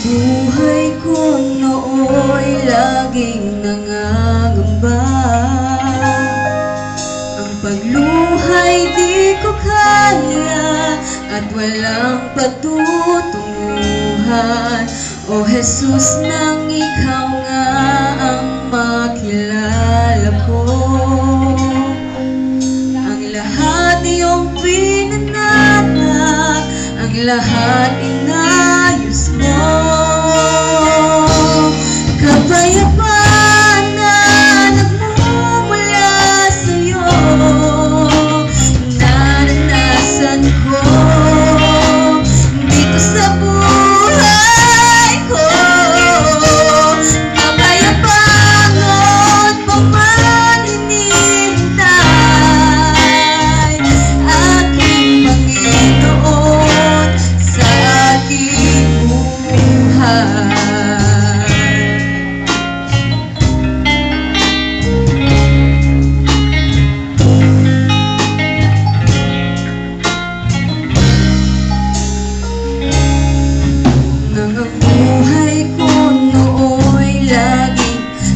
Buhay ko nooy laging nangangamba. Ang pagluhay di ko kaya at walang patutunguhan. O Jesus, nang ikaw nga ang makilala ko. Ang lahat iyong pinanatag, ang lahat inayos mo. Kapayapaan na nagmumula sa'yo, naranasan ko dito sa buhay ko. Kapayapaan pa man hinihintay aking Panginoon sa aking buhay.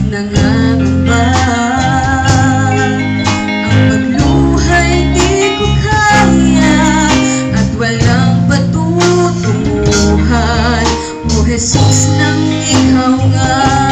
Nangangamba, ang pagluhay di ko kaya at walang patutunguhan. O Jesus, nang ikaw nga